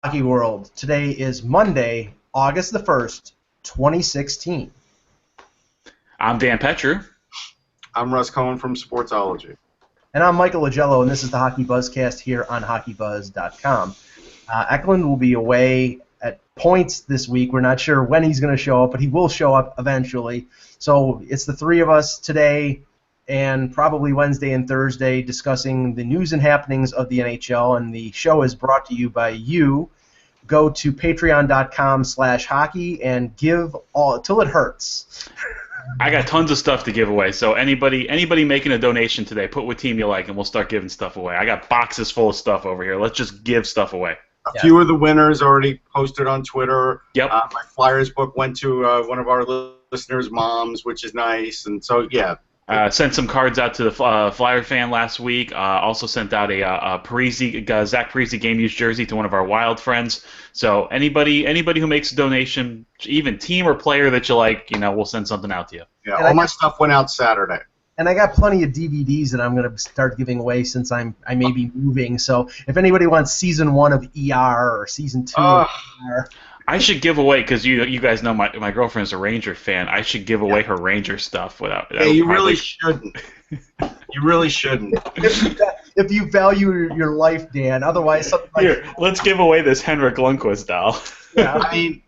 Hockey World. Today is Monday, August the 1st, 2016. I'm Dan Petcher. I'm Russ Cohen from Sportsology. And I'm Michael Agello, and this is the Hockeybuzzcast here on HockeyBuzz.com. Eklund will be away at points this week. We're not sure when he's going to show up, but he will show up eventually. So it's the three of us today and probably Wednesday and Thursday discussing the news and happenings of the NHL, and the show is brought to you by you. Go to patreon.com/hockey and give all till it hurts. I got tons of stuff to give away, so anybody making a donation today, put what team you like, and we'll start giving stuff away. I got boxes full of stuff over here. Let's just give stuff away. A few of the winners already posted on Twitter. Yep. My Flyers book went to one of our listeners' moms, which is nice, and so yeah. Sent some cards out to the Flyer fan last week. Also sent out a Zach Parise game used jersey to one of our Wild friends. So anybody who makes a donation, even team or player that you like, we'll send something out to you. Yeah, all my stuff went out Saturday. And I got plenty of DVDs that I'm going to start giving away since I may be moving. So if anybody wants Season 1 of ER or Season 2 of ER... I should give away, because you guys know my girlfriend's a Ranger fan. I should give away her Ranger stuff without. Yeah, you really shouldn't. You really shouldn't. If you value your life, Dan. Otherwise, something like here, let's give away this Henrik Lundqvist doll. Yeah, I mean,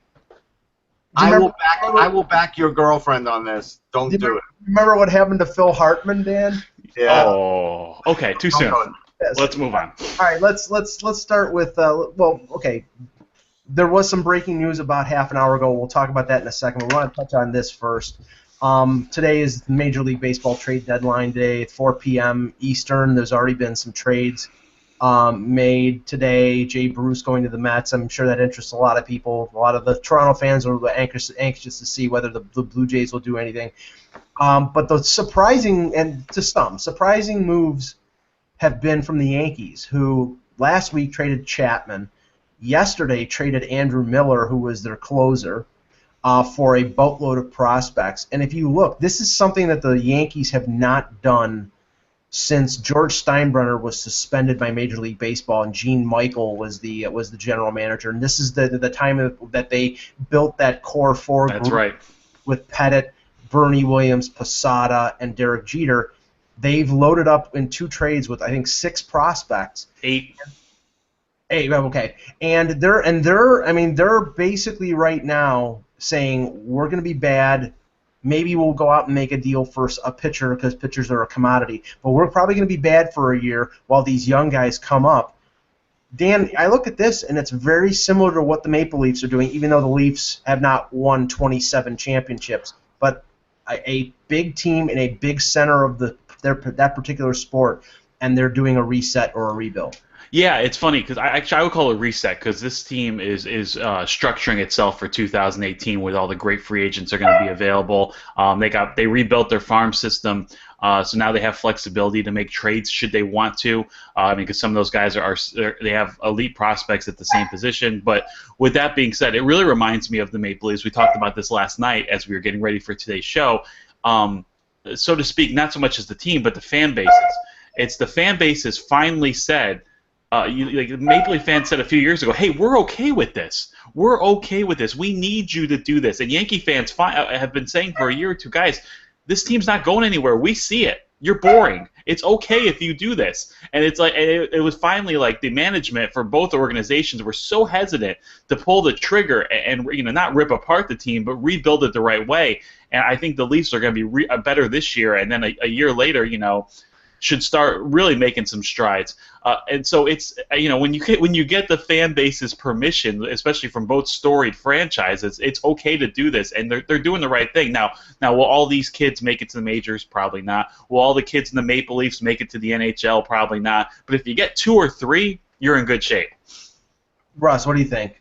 I will back your girlfriend on this. Don't do it. Remember what happened to Phil Hartman, Dan? Yeah. Oh, okay. Too soon. Yes. Let's move on. All right, let's start with okay. There was some breaking news about half an hour ago. We'll talk about that in a second. We want to touch on this first. Today is Major League Baseball trade deadline day, 4 p.m. Eastern. There's already been some trades made today. Jay Bruce going to the Mets. I'm sure that interests a lot of people. A lot of the Toronto fans are anxious to see whether the Blue Jays will do anything. But the surprising moves have been from the Yankees, who last week traded Chapman. Yesterday traded Andrew Miller, who was their closer, for a boatload of prospects. And if you look, this is something that the Yankees have not done since George Steinbrenner was suspended by Major League Baseball and Gene Michael was the general manager. And this is the time that they built that core four group. That's right. With Pettit, Bernie Williams, Posada, and Derek Jeter. They've loaded up in two trades with, I think, 6 prospects. 8. Okay, and they're basically right now saying we're going to be bad. Maybe we'll go out and make a deal for a pitcher because pitchers are a commodity, but we're probably going to be bad for a year while these young guys come up. Dan, I look at this and it's very similar to what the Maple Leafs are doing, even though the Leafs have not won 27 championships. But a big team in a big center of that particular sport, and they're doing a reset or a rebuild. Yeah, it's funny because I would call it a reset because this team is structuring itself for 2018 with all the great free agents that are going to be available. They rebuilt their farm system, so now they have flexibility to make trades should they want to. Because some of those guys they have elite prospects at the same position. But with that being said, it really reminds me of the Maple Leafs. We talked about this last night as we were getting ready for today's show. So to speak, not so much as the team, but the fan bases. It's the fan bases finally said. The Maple Leaf fans said a few years ago, hey, we're okay with this. We're okay with this. We need you to do this. And Yankee fans have been saying for a year or two, guys, this team's not going anywhere. We see it. You're boring. It's okay if you do this. And it's like it was finally like the management for both organizations were so hesitant to pull the trigger and not rip apart the team, but rebuild it the right way. And I think the Leafs are going to be better this year. And then a year later, should start really making some strides. And so it's when you get the fan base's permission, especially from both storied franchises, it's okay to do this, and they're doing the right thing. Now will all these kids make it to the majors? Probably not. Will all the kids in the Maple Leafs make it to the NHL? Probably not. But if you get 2 or 3, you're in good shape. Russ, what do you think?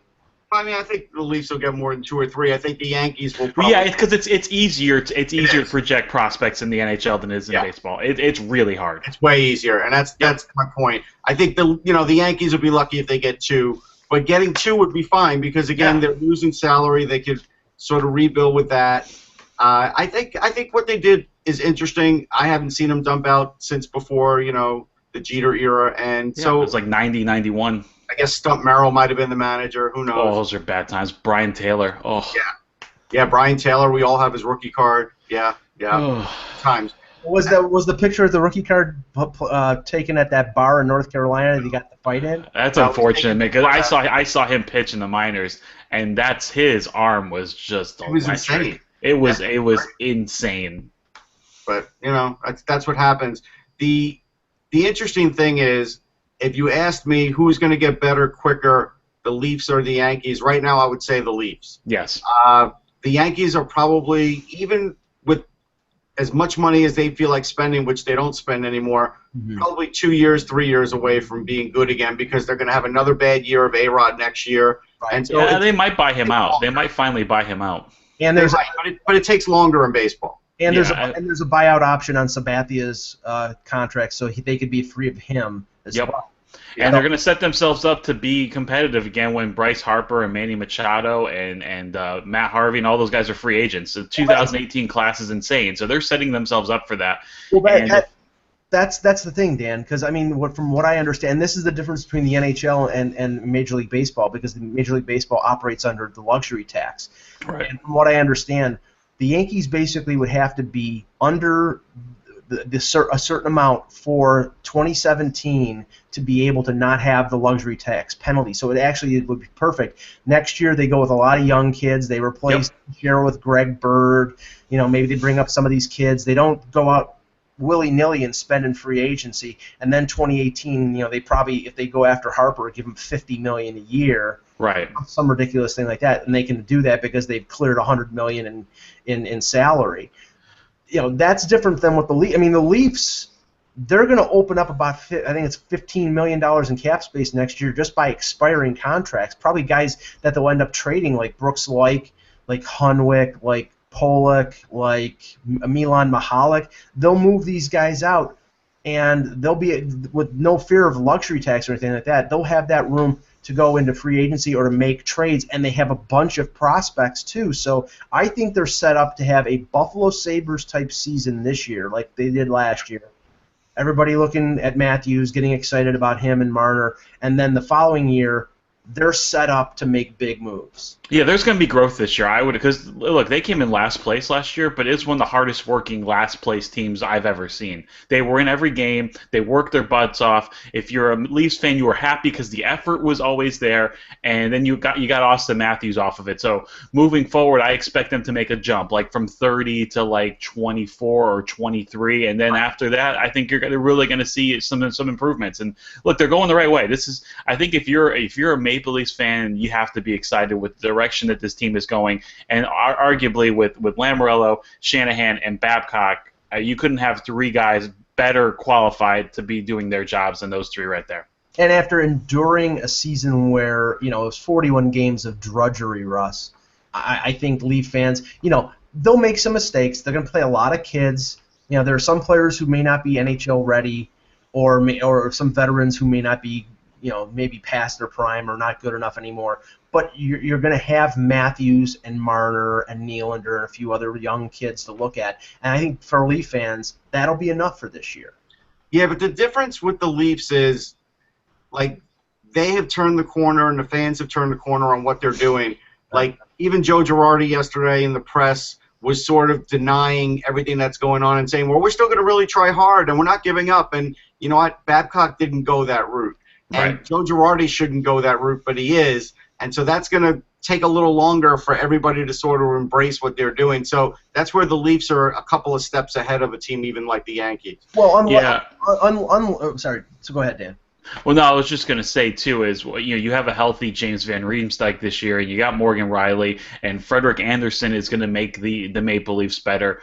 I mean, I think the Leafs will get more than 2 or 3. I think the Yankees will probably... Yeah, because it's easier to project prospects in the NHL than it is in baseball. It's really hard. It's way easier, and that's my point. I think the Yankees will be lucky if they get 2, but getting 2 would be fine because again they're losing salary. They could sort of rebuild with that. I think what they did is interesting. I haven't seen them dump out since before the Jeter era, and so it was like 90, 91. I guess Stump Merrill might have been the manager. Who knows? Oh, those are bad times. Brian Taylor. Oh. Yeah, Brian Taylor. We all have his rookie card. Yeah. Times. Was the picture of the rookie card taken at that bar in North Carolina that he got the fight in? That's unfortunate, because I saw him pitch in the minors, and his arm was just It was insane. It was insane. But that's what happens. The interesting thing is, if you asked me who's going to get better quicker, the Leafs or the Yankees, right now I would say the Leafs. Yes. The Yankees are probably, even with as much money as they feel like spending, which they don't spend anymore, probably 2 years, 3 years away from being good again, because they're going to have another bad year of A-Rod next year. Right. And so they might buy him out. They might finally buy him out. And but it takes longer in baseball. And there's a buyout option on Sabathia's contract, so they could be free of him as well. And they're going to set themselves up to be competitive again when Bryce Harper and Manny Machado and Matt Harvey and all those guys are free agents. The 2018 class is insane, so they're setting themselves up for that. Well, that's the thing, Dan, because from what I understand, this is the difference between the NHL and Major League Baseball, because the Major League Baseball operates under the luxury tax. Right. And from what I understand, the Yankees basically would have to be under a certain amount for 2017 to be able to not have the luxury tax penalty. So it would be perfect. Next year they go with a lot of young kids. They replace Shero with Greg Bird. Maybe they bring up some of these kids. They don't go out willy-nilly and spend in free agency. And then 2018, they probably, if they go after Harper, give him $50 million a year. Right. Some ridiculous thing like that, and they can do that because they've cleared $100 million in salary. That's different than what the Leafs. The Leafs, they're going to open up about, I think it's $15 million in cap space next year just by expiring contracts. Probably guys that they'll end up trading, like Brooks, like Hunwick, like Pollock, like Milan Mahalik. They'll move these guys out, and they'll be with no fear of luxury tax or anything like that. They'll have that room to go into free agency or to make trades, and they have a bunch of prospects too. So I think they're set up to have a Buffalo Sabres type season this year, like they did last year. Everybody looking at Matthews, getting excited about him and Marner, and then the following year, they're set up to make big moves. Yeah, there's going to be growth this year. Because look, they came in last place last year, but it's one of the hardest working last place teams I've ever seen. They were in every game. They worked their butts off. If you're a Leafs fan, you were happy because the effort was always there, and then you got Austin Matthews off of it. So moving forward, I expect them to make a jump, like from 30 to like 24 or 23, and then after that, I think they're really going to see some improvements. And look, they're going the right way. I think if you're a Maple Leafs fan, you have to be excited with the direction that this team is going, and arguably with Lamoriello, Shanahan, and Babcock, you couldn't have three guys better qualified to be doing their jobs than those three right there. And after enduring a season where it was 41 games of drudgery, Russ, I think Leaf fans, they'll make some mistakes. They're going to play a lot of kids. There are some players who may not be NHL ready, or some veterans who may not be maybe past their prime or not good enough anymore. But you're going to have Matthews and Marner and Nylander and a few other young kids to look at. And I think for Leaf fans, that'll be enough for this year. Yeah, but the difference with the Leafs is, they have turned the corner and the fans have turned the corner on what they're doing. Even Joe Girardi yesterday in the press was sort of denying everything that's going on and saying, well, we're still going to really try hard and we're not giving up. And you know what? Babcock didn't go that route. And Right. Joe Girardi shouldn't go that route, but he is. And so that's going to take a little longer for everybody to sort of embrace what they're doing. So that's where the Leafs are a couple of steps ahead of a team even like the Yankees. Well, Yeah. sorry. So go ahead, Dan. Well, no, I was just going to say, too, is you have a healthy James Van Riemsdyk this year, and you got Morgan Riley, and Frederick Anderson is going to make the Maple Leafs better.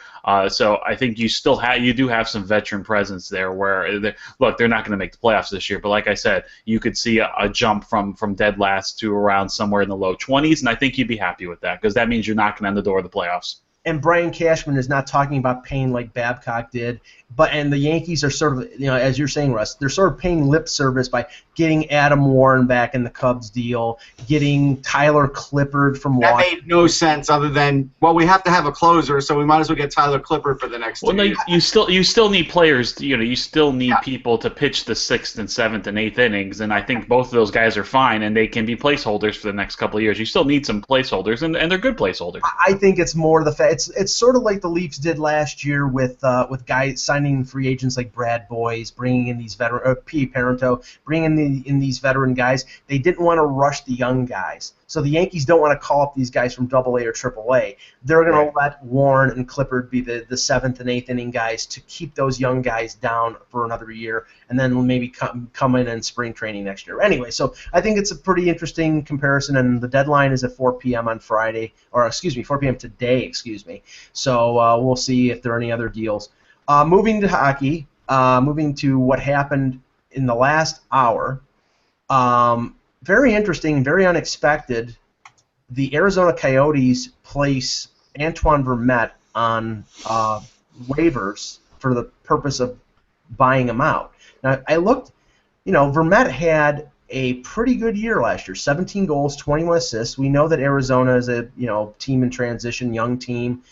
So I think you do have some veteran presence there where, they're not going to make the playoffs this year, but like I said, you could see a jump from dead last to around somewhere in the low 20s, and I think you'd be happy with that because that means you're knocking on the door of the playoffs. and Brian Cashman is not talking about paying like Babcock did, and the Yankees are sort of, as you're saying, Russ, they're sort of paying lip service by getting Adam Warren back in the Cubs deal, getting Tyler Clippard from Washington. That made no sense other than, well, we have to have a closer, so we might as well get Tyler Clippard for the next 2 years. You still need players. You still need people to pitch the 6th and 7th and 8th innings, and I think both of those guys are fine, and they can be placeholders for the next couple of years. You still need some placeholders, and they're good placeholders. I think it's more the fact it's sort of like the Leafs did last year with guys signing free agents like Brad Boyes, bringing in these veteran P. Parento, bringing in these veteran guys. They didn't want to rush the young guys, so the Yankees don't want to call up these guys from AA or AAA. They're going to let Warren and Clippard be the 7th and 8th inning guys to keep those young guys down for another year, and then maybe come in spring training next year. Anyway, so I think it's a pretty interesting comparison, and the deadline is at 4 p.m. on Friday, or 4 p.m. today, So we'll see if there are any other deals. Moving to hockey, moving to what happened in the last hour. Very interesting, very unexpected. The Arizona Coyotes place Antoine Vermette on waivers for the purpose of buying him out. Now, I looked, Vermette had a pretty good year last year, 17 goals, 21 assists. We know that Arizona is a team in transition, young team.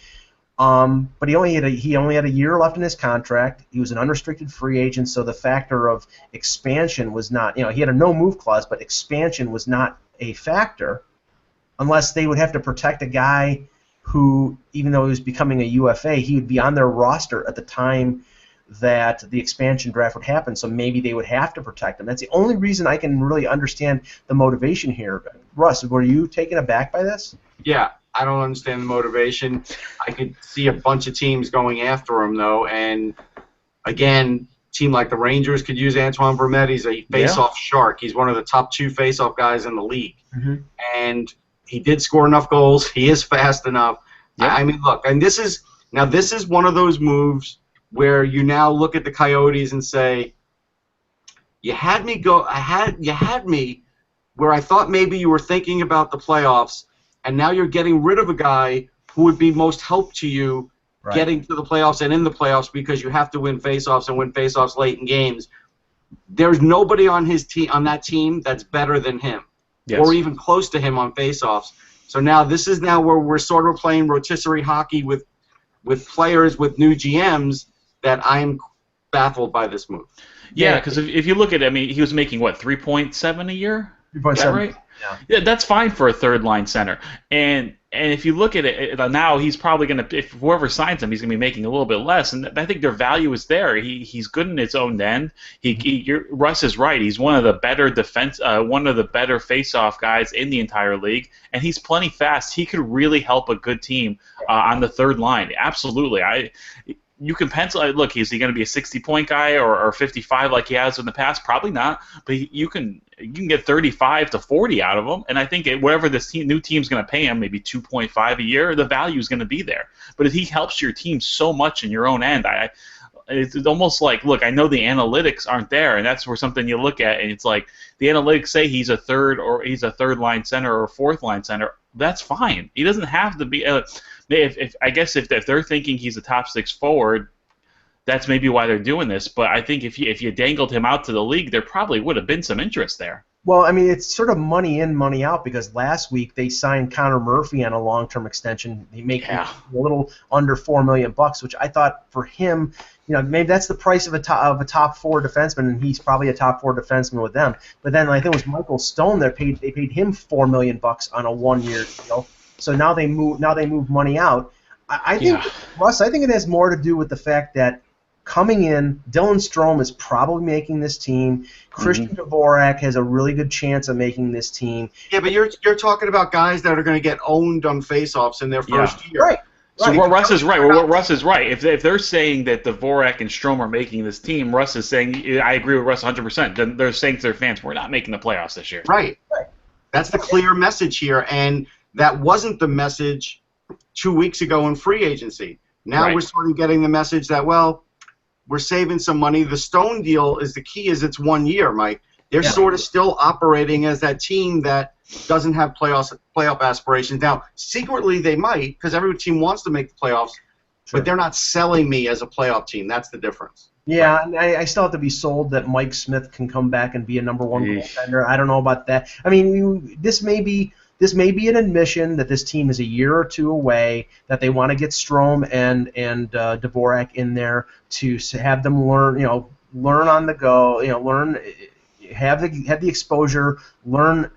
But he only had a year left in his contract. He was an unrestricted free agent, so the factor of expansion was not, he had a no-move clause, but expansion was not a factor unless they would have to protect a guy who, even though he was becoming a UFA, he would be on their roster at the time that the expansion draft would happen, so maybe they would have to protect him. That's the only reason I can really understand the motivation here. Russ, were you taken aback by this? Yeah, I don't understand the motivation. I could see a bunch of teams going after him, though, and again, a team like the Rangers could use Antoine Vermette. He's a face-off shark. He's one of the top 2 face-off guys in the league, and he did score enough goals. He is fast enough. Yeah. I mean, look, and this is one of those moves where you now look at the Coyotes and say, you had me where I thought maybe you were thinking about the playoffs, and now you're getting rid of a guy who would be most help to you getting to the playoffs and in the playoffs because you have to win faceoffs and win faceoffs late in games. There's nobody on that team that's better than him or even close to him on faceoffs. So now this is where we're sort of playing rotisserie hockey with players with new GMs that I'm baffled by this move. Yeah, because if you look at it, I mean, he was making, 3.7 a year? 3.7. Is that right? Yeah, that's fine for a third-line center. And if you look at it now, he's probably going to, if whoever signs him, he's going to be making a little bit less. And I think their value is there. He's good in his own end. Russ is right. He's one of the better face-off guys in the entire league, and he's plenty fast. He could really help a good team on the third line. Absolutely. You can pencil. Look, is he going to be a 60-point guy or 55 like he has in the past? Probably not. But you can get 35 to 40 out of him, and I think whatever this new team's going to pay him, maybe 2.5 a year, the value is going to be there. But if he helps your team so much in your own end, it's almost like, look, I know the analytics aren't there, and that's where something you look at, and it's like the analytics say he's a third line center or a fourth line center. That's fine. He doesn't have to be. If they're thinking he's a top 6 forward, that's maybe why they're doing this. But I think if you dangled him out to the league, there probably would have been some interest there. Well, I mean, it's sort of money in, money out, because last week they signed Connor Murphy on a long-term extension. He made a little under $4 million, which I thought for him, maybe that's the price of a top 4 defenseman, and he's probably a top 4 defenseman with them. But then I think it was Michael Stone that they paid him $4 million on a 1-year deal. So now they move money out. I think Russ, I think it has more to do with the fact that coming in, Dylan Strome is probably making this team. Christian Dvorak has a really good chance of making this team. Yeah, but you're talking about guys that are going to get owned on faceoffs in their first year. Right. So Russ is right. Russ is right. If they're saying that Dvorak and Strome are making this team, Russ is saying, I agree with Russ 100%. Then they're saying to their fans, we're not making the playoffs this year. Right. That's the clear message here, and that wasn't the message 2 weeks ago in free agency. Now we're sort of getting the message that, we're saving some money. The Stone deal is the key. Is it's 1 year, Mike. They're sort of still operating as that team that doesn't have playoff aspirations. Now, secretly they might, because every team wants to make the playoffs, but they're not selling me as a playoff team. That's the difference. Yeah, and I still have to be sold that Mike Smith can come back and be a number one goaltender. I don't know about that. I mean, this may be an admission that this team is a year or two away, that they want to get Strome and Dvorak in there to have them learn on the go, have the exposure, learn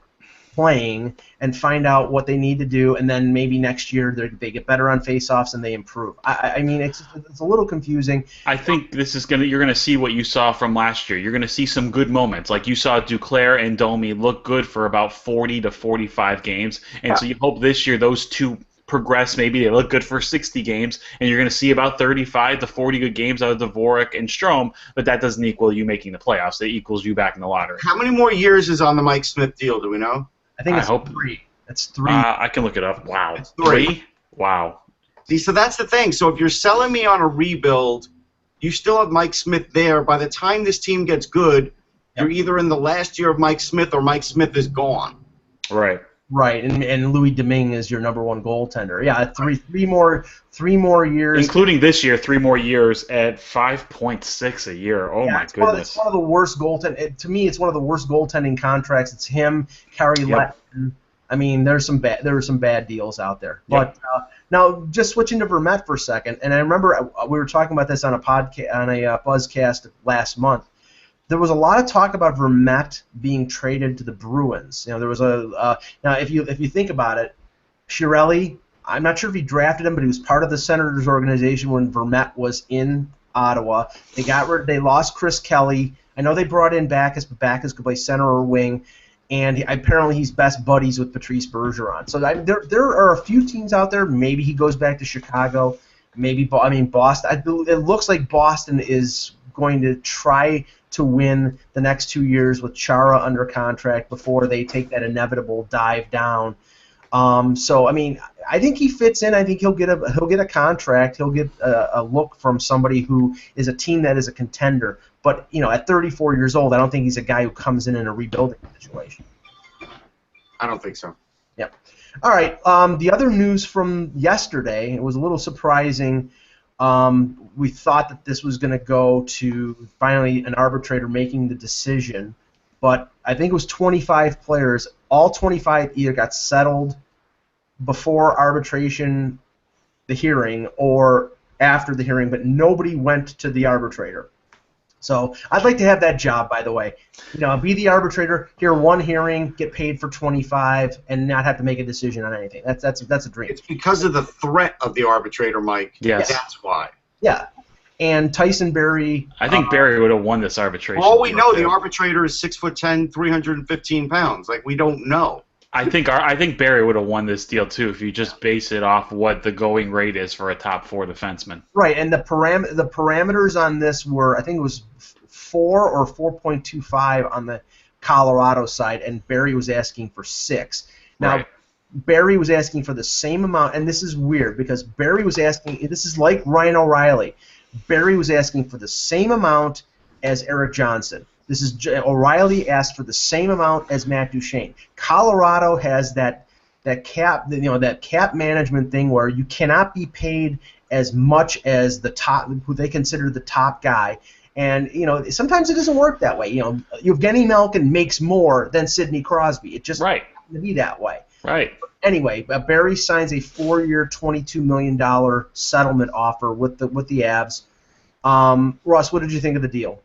playing, and find out what they need to do, and then maybe next year they get better on faceoffs and they improve. I mean, it's a little confusing. I think you're gonna see what you saw from last year. You're gonna see some good moments, like you saw Duclair and Domi look good for about 40 to 45 games, and so you hope this year those two progress. Maybe they look good for 60 games, and you're going to see about 35 to 40 good games out of Dvorak and Strome, but that doesn't equal you making the playoffs. It equals you back in the lottery. How many more years is on the Mike Smith deal? Do we know? I think it's 3. It's 3. I can look it up. Wow. It's 3? Wow. See, so that's the thing. So if you're selling me on a rebuild, you still have Mike Smith there. By the time this team gets good, you're either in the last year of Mike Smith or Mike Smith is gone. Right. Right, and Louis Domingue is your number one goaltender. Yeah, three more years, including this year. 3 more years at 5.6 a year. Oh my goodness! It's one of the worst to me, it's one of the worst goaltending contracts. It's him, Kari Lettman. I mean, there were some bad deals out there. But now, just switching to Vermette for a second, and I remember we were talking about this on a Buzzcast last month. There was a lot of talk about Vermette being traded to the Bruins. There was now if you think about it, Chiarelli, I'm not sure if he drafted him, but he was part of the Senators organization when Vermette was in Ottawa. They lost Chris Kelly. I know they brought in Backus, but Backus could play center or wing, and apparently he's best buddies with Patrice Bergeron. So there are a few teams out there. Maybe he goes back to Chicago. Maybe Boston. It looks like Boston is going to try to win the next 2 years with Chara under contract before they take that inevitable dive down. So I mean, I think he fits in. I think he'll get a contract. He'll get a look from somebody who is a team that is a contender. But at 34 years old, I don't think he's a guy who comes in a rebuilding situation. I don't think so. Yep. All right. The other news from yesterday, it was a little surprising. We thought that this was going to go to finally an arbitrator making the decision, but I think it was 25 players. All 25 either got settled before arbitration, the hearing, or after the hearing, but nobody went to the arbitrator. So I'd like to have that job, by the way. Be the arbitrator, hear one hearing, get paid for 25, and not have to make a decision on anything. That's a dream. It's because of the threat of the arbitrator, Mike. Yes. That's why. Yeah. And Tyson Barrie. I think Barrie would have won this arbitration. For all we know, the arbitrator is 6'10", 315 pounds. Like, we don't know. I think Barrie would have won this deal too if you just base it off what the going rate is for a top 4 defenseman. Right, and the parameters on this were, I think it was 4 or 4.25 on the Colorado side, and Barrie was asking for 6. Now, Barrie was asking for the same amount, and this is weird because Barrie was asking. This is like Ryan O'Reilly. Barrie was asking for the same amount as Eric Johnson. This is O'Reilly asked for the same amount as Matt Duchene. Colorado has that cap, that cap management thing where you cannot be paid as much as the top, who they consider the top guy. And sometimes it doesn't work that way. Evgeny Malkin makes more than Sidney Crosby. It just happens to be that way. Right. Anyway, Barrie signs a 4-year, $22 million settlement offer with the Avs. Ross, what did you think of the deal?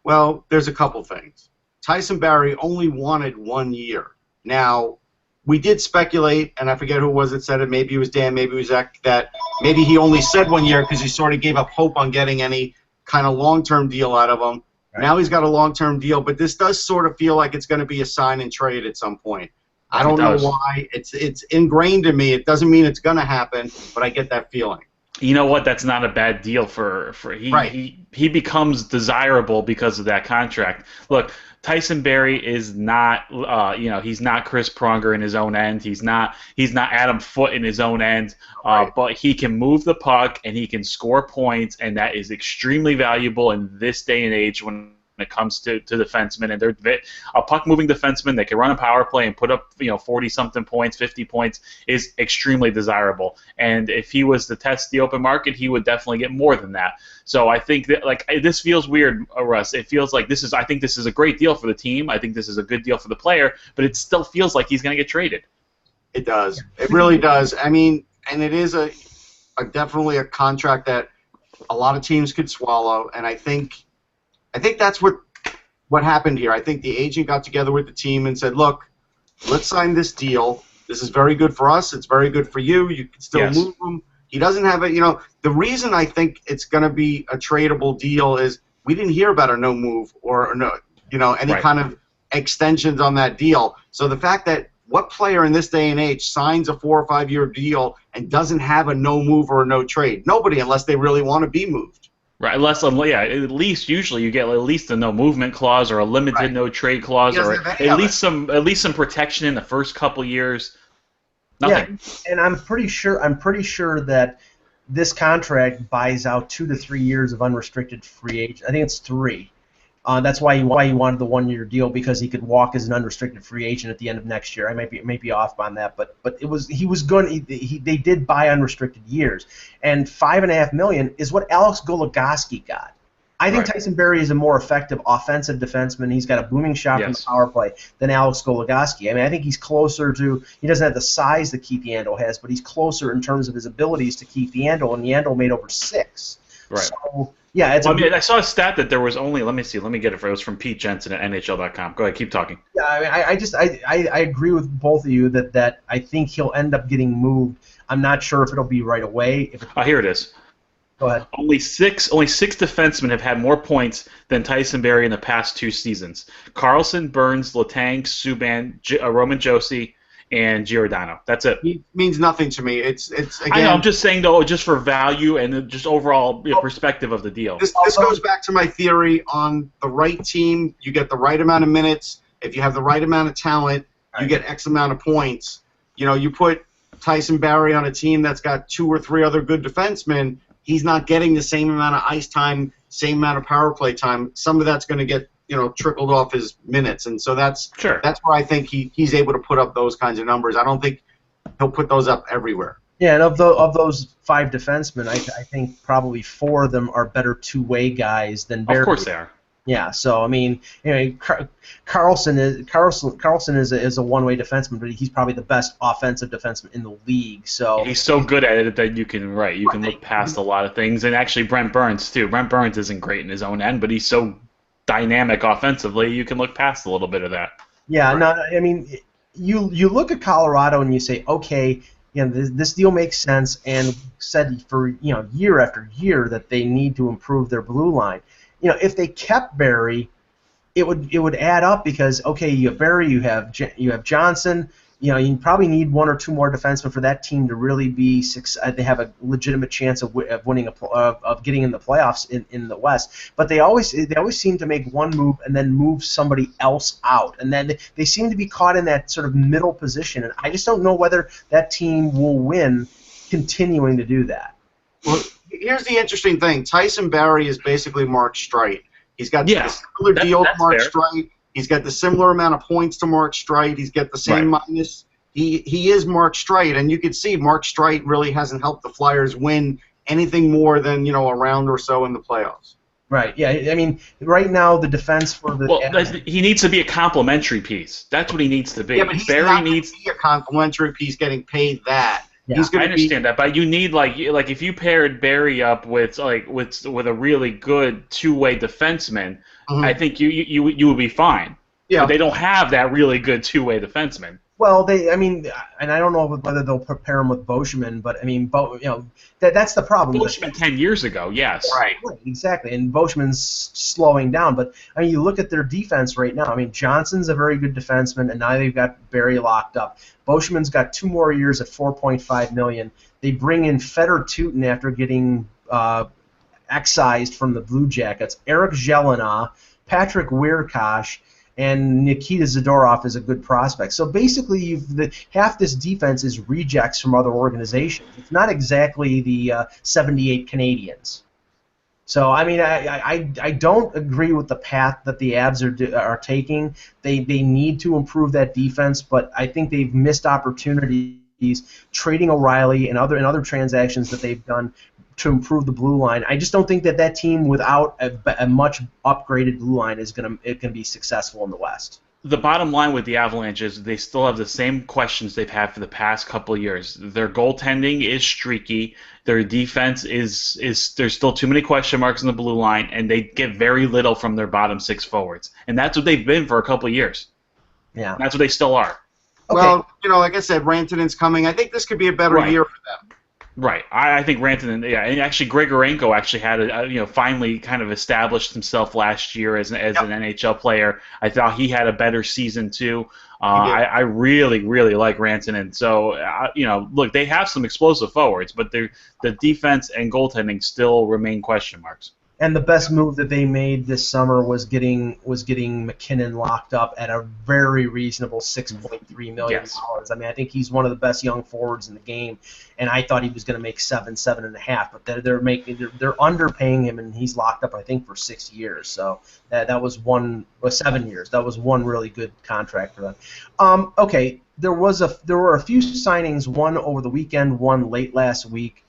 Well, there's a couple things. Tyson Barrie only wanted 1 year. Now, we did speculate, and I forget who it was that said it. Maybe it was Dan, maybe it was Zach, that maybe he only said 1 year because he sort of gave up hope on getting any kind of long-term deal out of him. Right. Now he's got a long-term deal, but this does sort of feel like it's going to be a sign and trade at some point. I don't know why. It's ingrained in me. It doesn't mean it's going to happen, but I get that feeling. You know what? That's not a bad deal for he becomes desirable because of that contract. Look, Tyson Barrie is not he's not Chris Pronger in his own end. He's not Adam Foote in his own end. But he can move the puck and he can score points, and that is extremely valuable in this day and age when it comes to defensemen, and they're a puck-moving defenseman that can run a power play and put up 40-something points, 50 points is extremely desirable. And if he was to test the open market, he would definitely get more than that. So I think that this feels weird, Russ. It feels like I think this is a great deal for the team. I think this is a good deal for the player, but it still feels like he's going to get traded. It does. It really does. I mean, and it is definitely a contract that a lot of teams could swallow, and I think that's what happened here. I think the agent got together with the team and said, "Look, let's sign this deal. This is very good for us. It's very good for you. You can still move him." He doesn't have it. The reason I think it's going to be a tradable deal is we didn't hear about a no move or any kind of extensions on that deal. So the fact that what player in this day and age signs a 4 or 5 year deal and doesn't have a no move or a no trade? Nobody, unless they really want to be moved. Right, at least usually you get at least a no movement clause or a limited no trade clause, or at least some protection in the first couple years. Nothing. Yeah, and I'm pretty sure that this contract buys out 2 to 3 years of unrestricted free agent. I think it's 3. That's why he wanted the 1 year deal, because he could walk as an unrestricted free agent at the end of next year. I might be off on that, but they did buy unrestricted years, and $5.5 million is what Alex Goligoski got. I think Tyson Barrie is a more effective offensive defenseman. He's got a booming shot from the power play than Alex Goligoski. I mean, I think he's closer to. He doesn't have the size that Keith Yandel has, but he's closer in terms of his abilities to Keith Yandel, and Yandel made over 6. Right. So, yeah, I saw a stat that there was only. Let me get it. It was from Pete Jensen at NHL.com. Go ahead, keep talking. Yeah, I mean, I agree with both of you that I think he'll end up getting moved. I'm not sure if it'll be right away. Here it is. Go ahead. Only six defensemen have had more points than Tyson Barrie in the past 2 seasons. Carlson, Burns, Letang, Subban, Roman Josi, and Giordano. That's it. It means nothing to me. It's again. I know. I'm just saying though, just for value and just overall perspective of the deal. This goes back to my theory on the right team. You get the right amount of minutes. If you have the right amount of talent, you get X amount of points. You put Tyson Barrie on a team that's got 2 or 3 other good defensemen. He's not getting the same amount of ice time, same amount of power play time. Some of that's going to get trickled off his minutes, and so that's where I think he's able to put up those kinds of numbers. I don't think he'll put those up everywhere. Yeah, and of those 5 defensemen, I think probably 4 of them are better two-way guys than Barrie. Of course they are. Yeah, so I mean, Carlson is a one-way defenseman, but he's probably the best offensive defenseman in the league. So he's so good at it that you can look past a lot of things. And actually, Brent Burns too. Brent Burns isn't great in his own end, but he's so dynamic offensively, you can look past a little bit of that. Yeah, no, I mean, you look at Colorado and you say, okay, this deal makes sense, and said for year after year that they need to improve their blue line. If they kept Barrie, it would add up, because okay, you have Barrie, you have Johnson. You probably need 1 or 2 more defensemen for that team to really be they have a legitimate chance of winning of getting in the playoffs in the West. But they always seem to make one move and then move somebody else out, and then they seem to be caught in that sort of middle position. And I just don't know whether that team will win continuing to do that. Well, here's the interesting thing. Tyson Barrie is basically Mark Streit. He's got the similar deal to Mark Streit. He's got the similar amount of points to Mark Streit. He's got the same minus. He is Mark Streit, and you can see Mark Streit really hasn't helped the Flyers win anything more than a round or so in the playoffs. Right. Yeah. I mean, right now the defense for the he needs to be a complementary piece. That's what he needs to be. Yeah, but he's not going to be a complementary piece getting paid that. Yeah, I understand that, but you need like if you paired Barrie up with a really good two-way defenseman, I think you would be fine. Yeah, but they don't have that really good two-way defenseman. Well, and I don't know whether they'll prepare him with Boschman, but I mean, that's the problem. Boschman 10 years ago, yes. Right, exactly, and Boschman's slowing down. But I mean, you look at their defense right now. I mean, Johnson's a very good defenseman, and now they've got Barrie locked up. Boschman's got 2 more years at $4.5 million. They bring in Fedor Tutin after getting excised from the Blue Jackets. Eric Jelena, Patrick Wierkosh, and Nikita Zadorov is a good prospect. So basically, half this defense is rejects from other organizations. It's not exactly the 78 Canadians. So I mean, I don't agree with the path that the Avs are taking. They need to improve that defense, but I think they've missed opportunities trading O'Reilly and other transactions that they've done to improve the blue line. I just don't think that team without a much upgraded blue line is gonna be successful in the West. The bottom line with the Avalanche is they still have the same questions they've had for the past couple of years. Their goaltending is streaky. Their defense is there's still too many question marks in the blue line, and they get very little from their bottom six forwards. And that's what they've been for a couple of years. Yeah. And that's what they still are. Okay. Well, like I said, Rantanen's coming. I think this could be a better year for them. Right. I think Rantanen, and actually Grigorenko actually had finally kind of established himself last year as an NHL player. I thought he had a better season too. I really, really like Rantanen. So, look, they have some explosive forwards, but the defense and goaltending still remain question marks. And the best move that they made this summer was getting McKinnon locked up at a very reasonable $6.3 million. Yes. I mean, I think he's one of the best young forwards in the game, and I thought he was going to make seven and a half. But they're underpaying him, and he's locked up, I think, for 6 years. So that was 7 years. That was one really good contract for them. Okay, there were a few signings, one over the weekend, one late last week,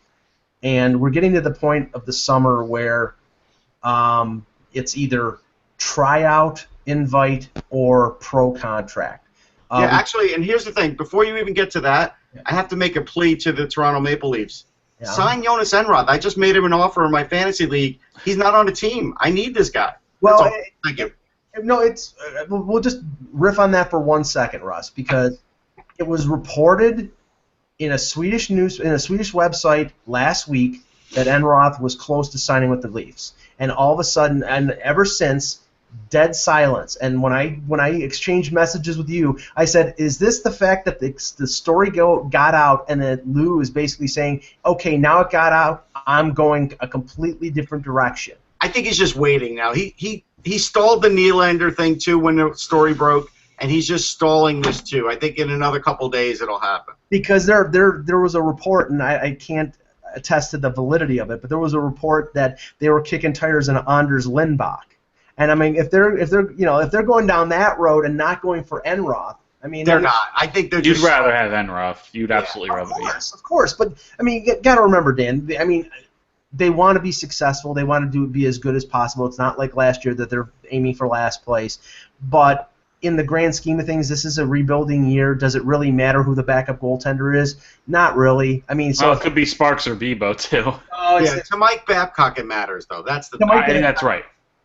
and we're getting to the point of the summer where it's either tryout, invite, or pro contract. Actually, and here's the thing. Before you even get to that, I have to make a plea to the Toronto Maple Leafs. Yeah. Sign Jonas Enroth. I just made him an offer in my fantasy league. He's not on the team. I need this guy. Well, thank you. No, we'll just riff on that for 1 second, Russ, because it was reported in a Swedish website last week that Enroth was close to signing with the Leafs. And all of a sudden, and ever since, dead silence. And when I exchanged messages with you, I said, "Is this the fact that the story got out, and that Lou is basically saying, okay, now it got out, I'm going a completely different direction"? I think he's just waiting now. He stalled the Nylander thing too when the story broke, and he's just stalling this too. I think in another couple days it'll happen. Because there was a report, and I can't attest to the validity of it, but there was a report that they were kicking tires on Anders Lindback. And I mean, if they're going down that road and not going for Enroth, I mean, they're not. I think they're You'd just. rather have Enroth. You'd absolutely rather. Of course. But I mean, you got to remember, Dan. I mean, they want to be successful. They want to be as good as possible. It's not like last year that they're aiming for last place. But in the grand scheme of things, this is a rebuilding year. Does it really matter who the backup goaltender is? Not really. I mean, it could be Sparks or Bebo too. To Mike Babcock it matters though. That's the. I think that's right.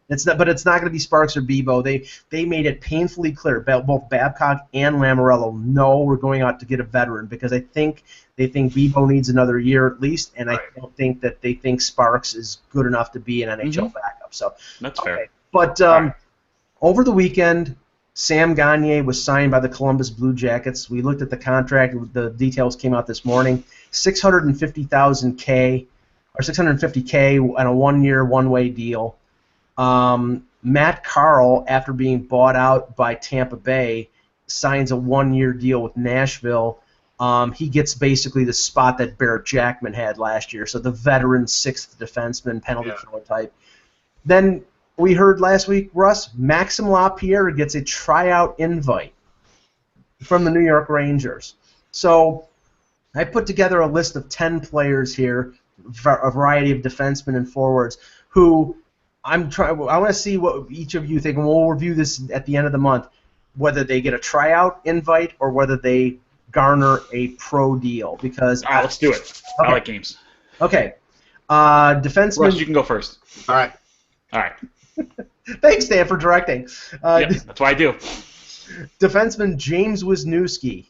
But it's not going to be Sparks or Bebo. They made it painfully clear. Both Babcock and Lamoriello know we're going out to get a veteran because they think Bebo needs another year at least, and I don't think that they think Sparks is good enough to be an NHL backup. So that's fair. But over the weekend, Sam Gagner was signed by the Columbus Blue Jackets. We looked at the contract. The details came out this morning. $650,000 or $650K on a 1-year, one-way deal. Matt Carl, after being bought out by Tampa Bay, signs a 1-year deal with Nashville. He gets basically the spot that Barrett Jackman had last year, so the veteran sixth defenseman, penalty killer type. Then we heard last week, Russ, Maxime Lapierre gets a tryout invite from the New York Rangers. So I put together a list of 10 players here, a variety of defensemen and forwards, who I want to see what each of you think, and we'll review this at the end of the month, whether they get a tryout invite or whether they garner a pro deal. Because let's do it. Okay. I like games. Okay. Defenseman. Russ, you can go first. All right. Thanks, Dan, for directing. That's what I do. Defenseman James Wisniewski,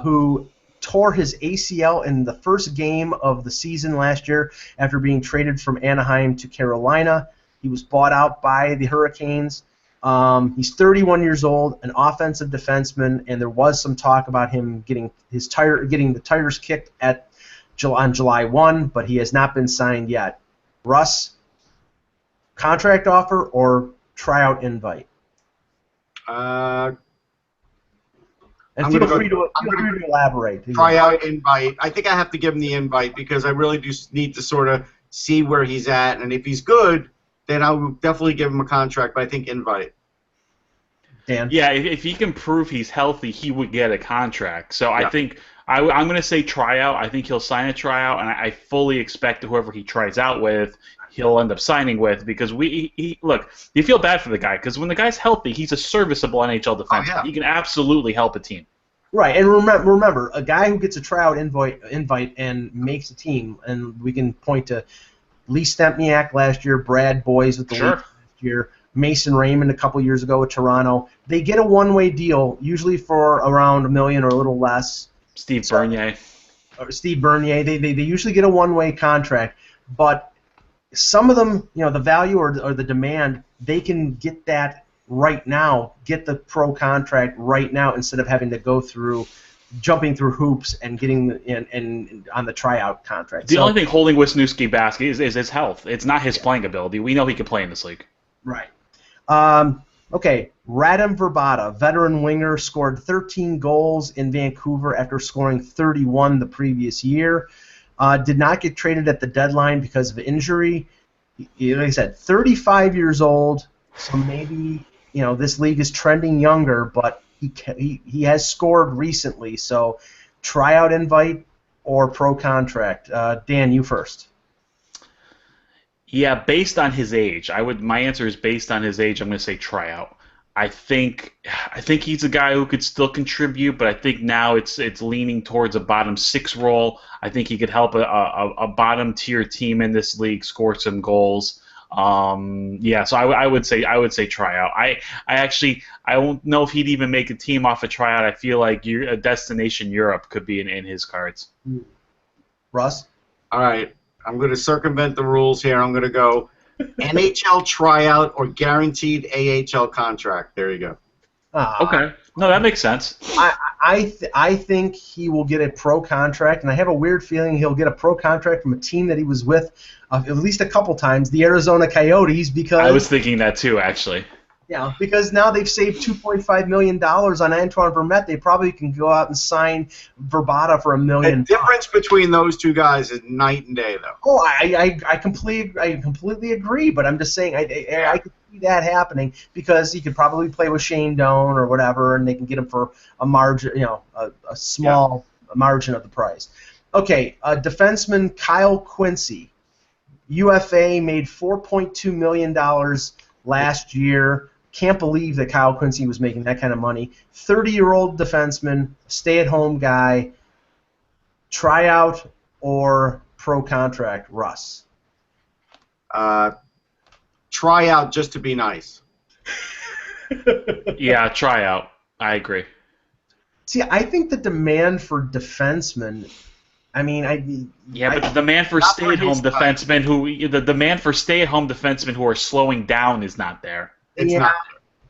who tore his ACL in the first game of the season last year after being traded from Anaheim to Carolina. He was bought out by the Hurricanes. He's 31 years old, an offensive defenseman, and there was some talk about him getting the tires kicked on July 1, but he has not been signed yet. Russ, contract offer or tryout invite? And feel free to elaborate. Tryout invite. I think I have to give him the invite because I really do need to sort of see where he's at, and if he's good, then I would definitely give him a contract. But I think invite. Dan? Yeah, if he can prove he's healthy, he would get a contract. So Yeah. I think I'm going to say tryout. I think he'll sign a tryout, and I fully expect that whoever he tries out with, he'll end up signing with, because look, you feel bad for the guy, because when the guy's healthy, he's a serviceable NHL defenseman. yeah. He can absolutely help a team. Right, and remember, a guy who gets a tryout invite and makes a team, and we can point to Lee Stempniak last year, Brad Boyes with the Sure. Leafs last year, Mason Raymond a couple years ago with Toronto. They get a one-way deal, usually for around $1 million or a little less. Steve Bernier. Or Steve Bernier, they usually get a one-way contract, but some of them, the value or the demand, they can get that right now, get the pro contract right now instead of having to go through, jumping through hoops and getting and on the tryout contract. The only thing holding Wisniewski back is his health. It's not his playing ability. We know he can play in this league. Right. Okay, Radim Verbata, veteran winger, scored 13 goals in Vancouver after scoring 31 the previous year. Did not get traded at the deadline because of injury. Like I said, 35 years old, so maybe this league is trending younger, but he has scored recently, so tryout invite or pro contract. Dan, you first. Yeah, based on his age, my answer is based on his age. I'm going to say tryout. I think he's a guy who could still contribute, but I think now it's leaning towards a bottom six role. I think he could help a bottom tier team in this league score some goals. Yeah, so I would say tryout. I don't know if he'd even make a team off a tryout. I feel like a destination Europe could be in his cards. Russ? All right. I'm going to circumvent the rules here. I'm going to go NHL tryout or guaranteed AHL contract. There you go. Okay. No, that makes sense. I think he will get a pro contract, and I have a weird feeling he'll get a pro contract from a team that he was with at least a couple times, the Arizona Coyotes, because I was thinking that too, actually. Yeah, because now they've saved $2.5 million on Antoine Vermette. They probably can go out and sign Verbata for $1 million. The difference between those two guys is night and day, though. Oh, I completely agree, but I'm just saying I could see that happening because he could probably play with Shane Doan or whatever, and they can get him for a margin, a small margin of the price. Okay, defenseman Kyle Quincy, UFA, made $4.2 million last year. Can't believe that Kyle Quincy was making that kind of money. 30-year-old defenseman, stay-at-home guy, tryout or pro contract, Russ? Tryout just to be nice. Yeah, tryout. I agree. See, I think the demand for defensemen, but the demand for stay-at-home defensemen who are slowing down is not there. It's not.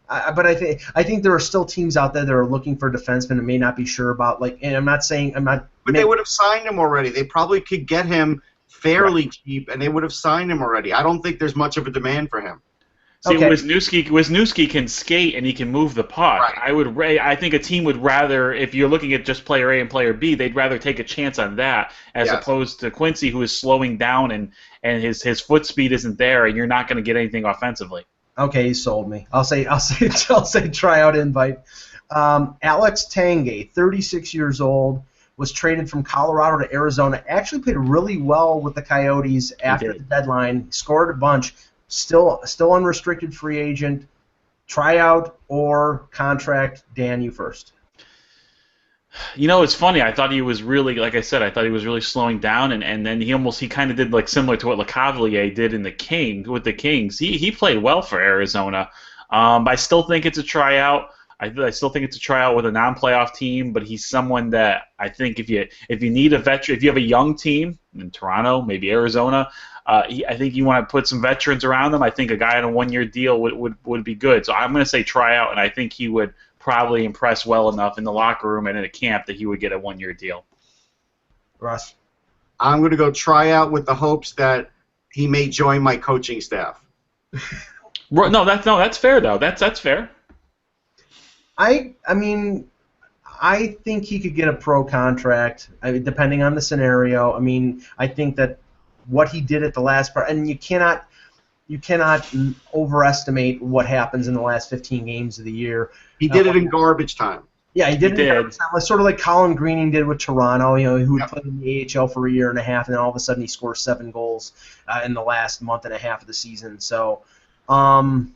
But I think there are still teams out there that are looking for defensemen and may not be sure about, and I'm not. But they would have signed him already. They probably could get him fairly cheap, and they would have signed him already. I don't think there's much of a demand for him. See, okay. Wisniewski can skate and he can move the puck. Right. I think a team would rather, if you're looking at just player A and player B, they'd rather take a chance on that as opposed to Quincy, who is slowing down and his foot speed isn't there, and you're not going to get anything offensively. Okay, you sold me. I'll say tryout invite. Alex Tanguay, 36 years old, was traded from Colorado to Arizona. Actually played really well with the Coyotes after the deadline. Scored a bunch. Still unrestricted free agent. Tryout or contract? Dan, you first. It's funny. I thought he was really, like I said, really slowing down, and then he kind of did like similar to what LeCavalier did with the Kings. He played well for Arizona. I still think it's a tryout. I still think it's a tryout with a non-playoff team, but he's someone that I think if you need a veteran, if you have a young team in Toronto, maybe Arizona, I think you want to put some veterans around them. I think a guy on a one-year deal would be good. So I'm going to say tryout, and I think he would probably impress well enough in the locker room and in a camp that he would get a one-year deal. Russ? I'm going to go tryout with the hopes that he may join my coaching staff. That's fair though. That's fair. I think he could get a pro contract, depending on the scenario. I think that what he did at the last part, and you cannot overestimate what happens in the last 15 games of the year. He did it in garbage time. Yeah, he did. Sort of like Colin Greening did with Toronto, who had played in the AHL for a year and a half, and then all of a sudden he scores 7 goals in the last month and a half of the season. So, okay.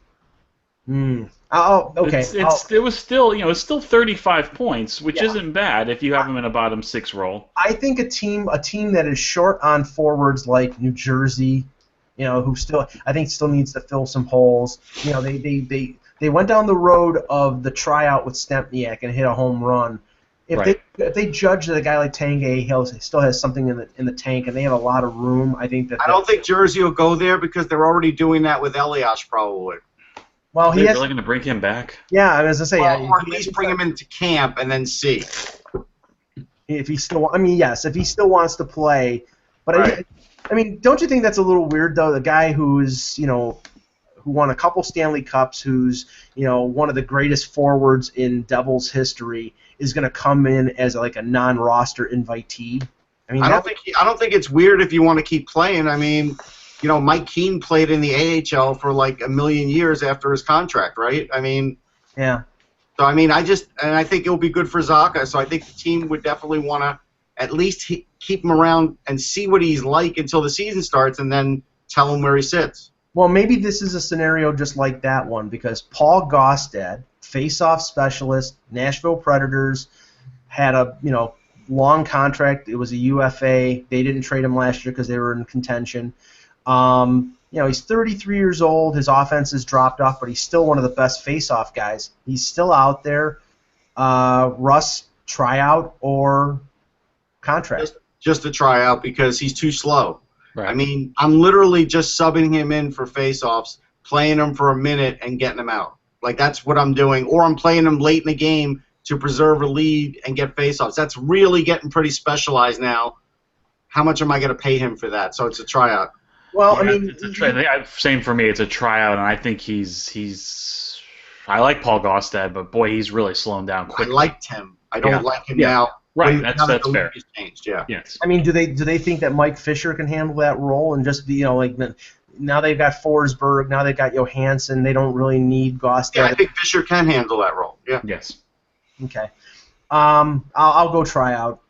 It was still, it's still 35 points, which isn't bad if you have him in a bottom 6 role. I think a team that is short on forwards like New Jersey, who still needs to fill some holes. They went down the road of the tryout with Stempniak and hit a home run. If they judge that a guy like Tanguay Hill still has something in the tank and they have a lot of room, I think that. I don't think Jersey will go there because they're already doing that with Elias probably. Well, they're really going to bring him back. Yeah, I was going to say. Or at least bring him into camp and then see. If he still, yes, if he still wants to play, but right. Don't you think that's a little weird though? The guy who's who won a couple Stanley Cups, who's one of the greatest forwards in Devils history, is going to come in as like a non-roster invitee. I don't think it's weird if you want to keep playing. Mike Keane played in the AHL for like a million years after his contract, right? Yeah. So I think it'll be good for Zacha. So I think the team would definitely want to at least keep him around and see what he's like until the season starts, and then tell him where he sits. Well, maybe this is a scenario just like that one, because Paul Gaustad, face-off specialist, Nashville Predators, had a long contract. It was a UFA. They didn't trade him last year because they were in contention. He's 33 years old. His offense has dropped off, but he's still one of the best face-off guys. He's still out there. Russ, tryout or contract? Just a tryout because he's too slow. Right. I'm literally just subbing him in for face-offs, playing him for a minute, and getting him out. Like, that's what I'm doing. Or I'm playing him late in the game to preserve a lead and get face-offs. That's really getting pretty specialized now. How much am I going to pay him for that? So it's a tryout. Well, same for me. It's a tryout, and I think he's. I like Paul Gaustad, but boy, he's really slowing down quickly. I liked him. I don't like him now. Right, that's fair. Changed, yeah. Yes. Do they think that Mike Fisher can handle that role and just be now they've got Forsberg, now they've got Johansson, they don't really need Gaustad. Yeah, I think Fisher can handle that role. Yeah. Yes. Okay. I'll go tryout.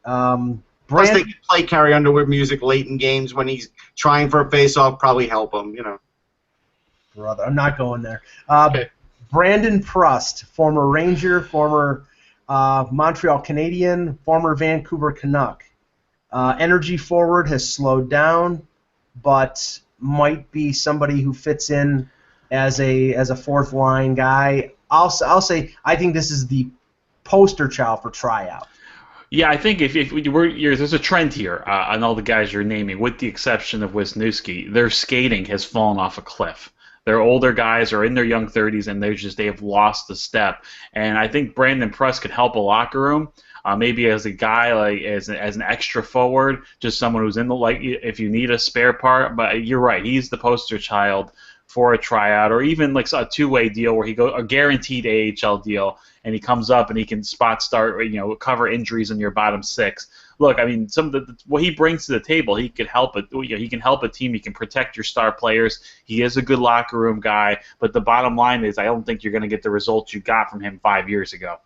Plus, they can play Carrie Underwood music late in games when he's trying for a face-off. Probably help him, Brother, I'm not going there. Okay. Brandon Prust, former Ranger, former Montreal Canadian, former Vancouver Canuck. Energy forward has slowed down, but might be somebody who fits in as a fourth line guy. I'll say I think this is the poster child for tryout. Yeah, I think if there's a trend here on all the guys you're naming, with the exception of Wisniewski, their skating has fallen off a cliff. Their older guys are in their young 30s, and they have lost the step. And I think Brandon Prust could help a locker room, maybe as a guy, like as an extra forward, just someone who's in the if you need a spare part. But you're right, he's the poster child for a tryout, or even like a two-way deal where he goes a guaranteed AHL deal, and he comes up and he can spot start, cover injuries in your bottom 6. Look, some of what he brings to the table, he could help it. He can help a team. He can protect your star players. He is a good locker room guy. But the bottom line is, I don't think you're going to get the results you got from him 5 years ago.